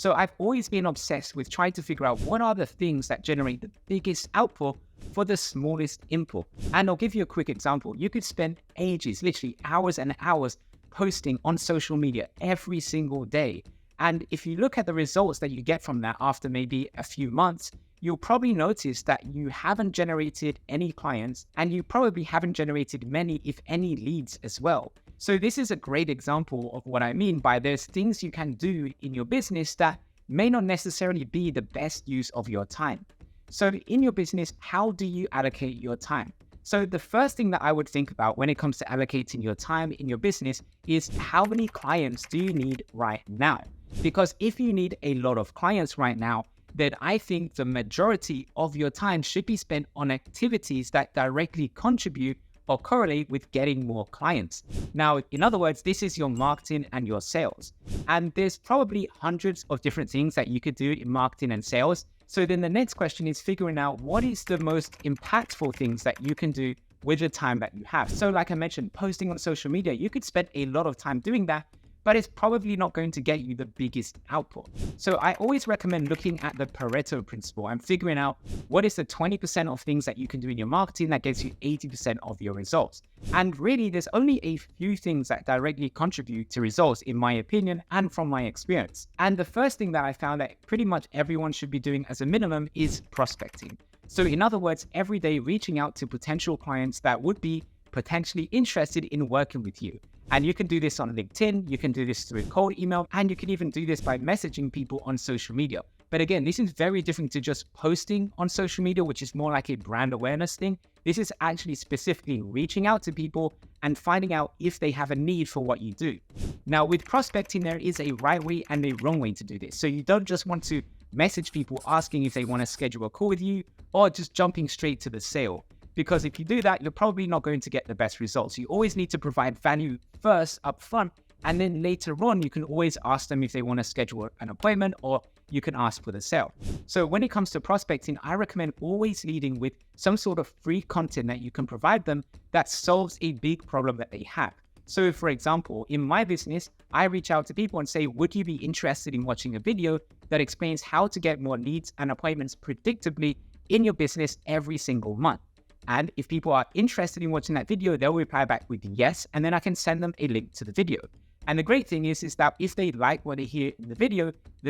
So I've always been obsessed with trying to figure out what are the things that generate the biggest output for the smallest input. And I'll give you a quick example. You could spend ages, literally hours and hours, posting on social media every single day. And if you look at the results that you get from that after maybe a few months, you'll probably notice that you haven't generated any clients and you probably haven't generated many, if any, leads as well. So this is a great example of what I mean by there's things you can do in your business that may not necessarily be the best use of your time. So in your business, how do you allocate your time? So the first thing that I would think about when it comes to allocating your time in your business is how many clients do you need right now? Because if you need a lot of clients right now, then I think the majority of your time should be spent on activities that directly contribute or correlate with getting more clients. Now, in other words, this is your marketing and your sales. And there's probably hundreds of different things that you could do in marketing and sales. So then the next question is figuring out what is the most impactful things that you can do with the time that you have. So like I mentioned, posting on social media, you could spend a lot of time doing that, but it's probably not going to get you the biggest output. So I always recommend looking at the Pareto principle and figuring out what is the 20% of things that you can do in your marketing that gets you 80% of your results. And really, there's only a few things that directly contribute to results, in my opinion, and from my experience. And the first thing that I found that pretty much everyone should be doing as a minimum is prospecting. So in other words, every day reaching out to potential clients that would be potentially interested in working with you. And you can do this on LinkedIn, you can do this through cold email, and you can even do this by messaging people on social media. But again, this is very different to just posting on social media, which is more like a brand awareness thing. This is actually specifically reaching out to people and finding out if they have a need for what you do. Now, with prospecting, there is a right way and a wrong way to do this. So you don't just want to message people asking if they want to schedule a call with you or just jumping straight to the sale. Because if you do that, you're probably not going to get the best results. You always need to provide value first up front, and then later on, you can always ask them if they want to schedule an appointment, or you can ask for the sale. So when it comes to prospecting, I recommend always leading with some sort of free content that you can provide them that solves a big problem that they have. So for example, in my business, I reach out to people and say, would you be interested in watching a video that explains how to get more leads and appointments predictably in your business every single month? And if people are interested in watching that video, they'll reply back with yes, and then I can send them a link to the video. And the great thing is that if they like what they hear in the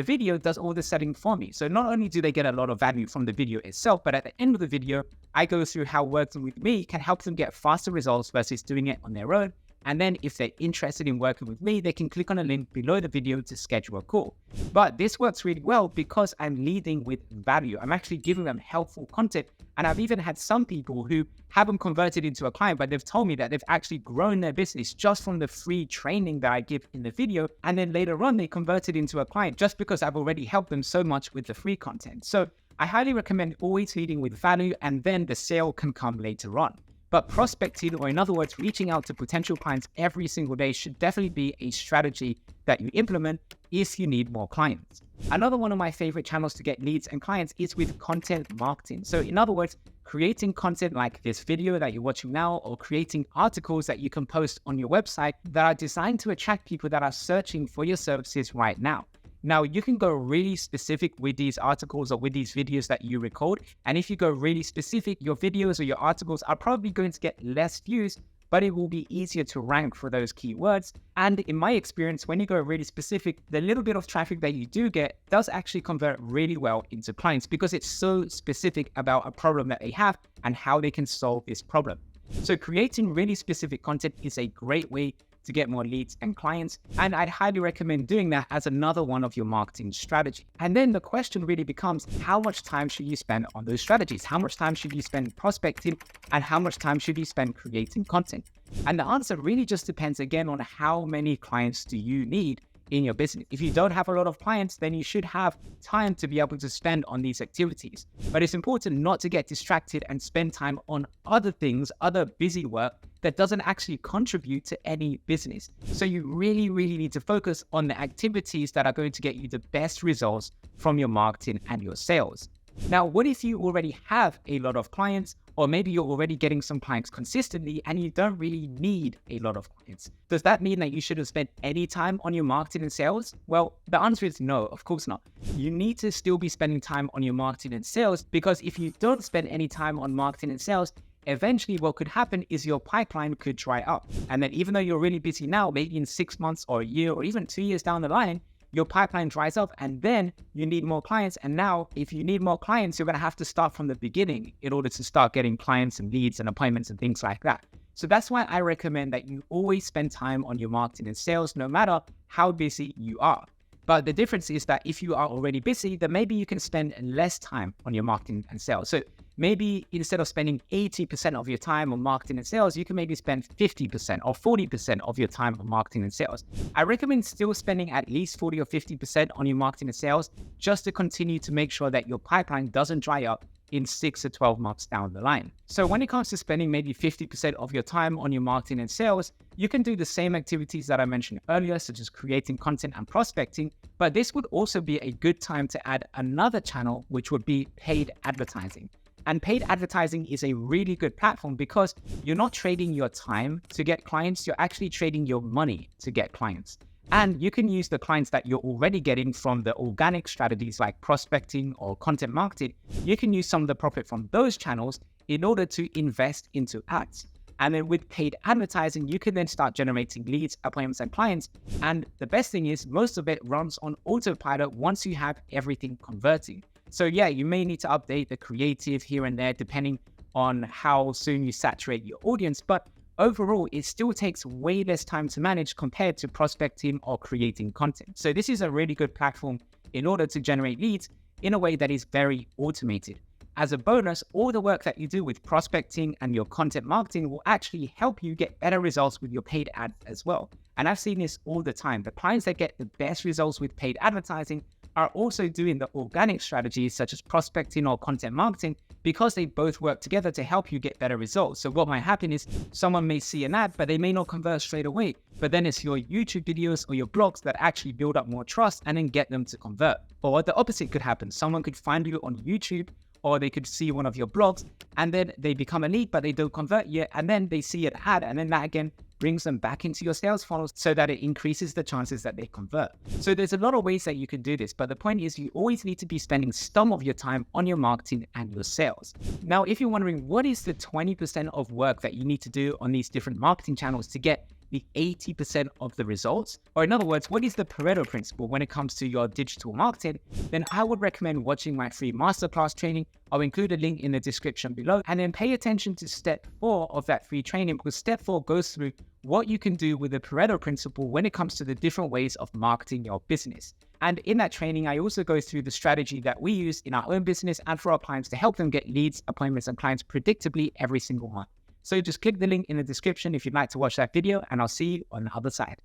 video does all the setting for me. So not only do they get a lot of value from the video itself, but at the end of the video, I go through how working with me can help them get faster results versus doing it on their own. And then if they're interested in working with me, they can click on a link below the video to schedule a call. But this works really well because I'm leading with value. I'm actually giving them helpful content. And I've even had some people who haven't converted into a client, but they've told me that they've actually grown their business just from the free training that I give in the video. And then later on, they converted into a client just because I've already helped them so much with the free content. So I highly recommend always leading with value, and then the sale can come later on. But prospecting, or in other words, reaching out to potential clients every single day, should definitely be a strategy that you implement if you need more clients. Another one of my favorite channels to get leads and clients is with content marketing. So in other words, creating content like this video that you're watching now, or creating articles that you can post on your website that are designed to attract people that are searching for your services right now. Now, you can go really specific with these articles or with these videos that you record. And if you go really specific, your videos or your articles are probably going to get less views, but it will be easier to rank for those keywords. And in my experience, when you go really specific, the little bit of traffic that you do get does actually convert really well into clients because it's so specific about a problem that they have and how they can solve this problem. So creating really specific content is a great way to get more leads and clients. And I'd highly recommend doing that as another one of your marketing strategy. And then the question really becomes, how much time should you spend on those strategies? How much time should you spend prospecting? And how much time should you spend creating content? And the answer really just depends again on how many clients do you need in your business. If you don't have a lot of clients, then you should have time to be able to spend on these activities. But it's important not to get distracted and spend time on other things, other busy work that doesn't actually contribute to any business. So you really need to focus on the activities that are going to get you the best results from your marketing and your sales. Now, what if you already have a lot of clients, or maybe you're already getting some clients consistently and you don't really need a lot of clients? Does that mean that you shouldn't spend any time on your marketing and sales? Well, the answer is no, of course not. You need to still be spending time on your marketing and sales, because if you don't spend any time on marketing and sales, eventually what could happen is your pipeline could dry up. And then even though you're really busy now, maybe in 6 months or a year or even 2 years down the line, your pipeline dries up and then you need more clients. And now if you need more clients, you're going to have to start from the beginning in order to start getting clients and leads and appointments and things like that. So that's why I recommend that you always spend time on your marketing and sales, no matter how busy you are. But the difference is that if you are already busy, then maybe you can spend less time on your marketing and sales. So maybe instead of spending 80% of your time on marketing and sales, you can maybe spend 50% or 40% of your time on marketing and sales. I recommend still spending at least 40 or 50% on your marketing and sales, just to continue to make sure that your pipeline doesn't dry up in 6 to 12 months down the line. So when it comes to spending maybe 50% of your time on your marketing and sales, you can do the same activities that I mentioned earlier, such as creating content and prospecting, but this would also be a good time to add another channel, which would be paid advertising. And paid advertising is a really good platform because you're not trading your time to get clients, you're actually trading your money to get clients. And you can use the clients that you're already getting from the organic strategies like prospecting or content marketing. You can use some of the profit from those channels in order to invest into ads. And then with paid advertising, you can then start generating leads, appointments, and clients. And the best thing is most of it runs on autopilot once you have everything converting. So yeah, you may need to update the creative here and there depending on how soon you saturate your audience, but overall, it still takes way less time to manage compared to prospecting or creating content. So this is a really good platform in order to generate leads in a way that is very automated. As a bonus, all the work that you do with prospecting and your content marketing will actually help you get better results with your paid ads as well. And I've seen this all the time. The clients that get the best results with paid advertising are also doing the organic strategies such as prospecting or content marketing, because they both work together to help you get better results. So what might happen is someone may see an ad, but they may not convert straight away. But then it's your YouTube videos or your blogs that actually build up more trust and then get them to convert. Or the opposite could happen. Someone could find you on YouTube, or they could see one of your blogs and then they become a lead, but they don't convert yet. And then they see an ad, and then that again brings them back into your sales funnels so that it increases the chances that they convert. So there's a lot of ways that you can do this, but the point is you always need to be spending some of your time on your marketing and your sales. Now, if you're wondering what is the 20% of work that you need to do on these different marketing channels to get the 80% of the results, or in other words, what is the Pareto principle when it comes to your digital marketing, then I would recommend watching my free masterclass training. I'll include a link in the description below, and then pay attention to step 4 of that free training, because step 4 goes through what you can do with the Pareto principle when it comes to the different ways of marketing your business. And in that training, I also go through the strategy that we use in our own business and for our clients to help them get leads, appointments, and clients predictably every single month. So just click the link in the description if you'd like to watch that video, and I'll see you on the other side.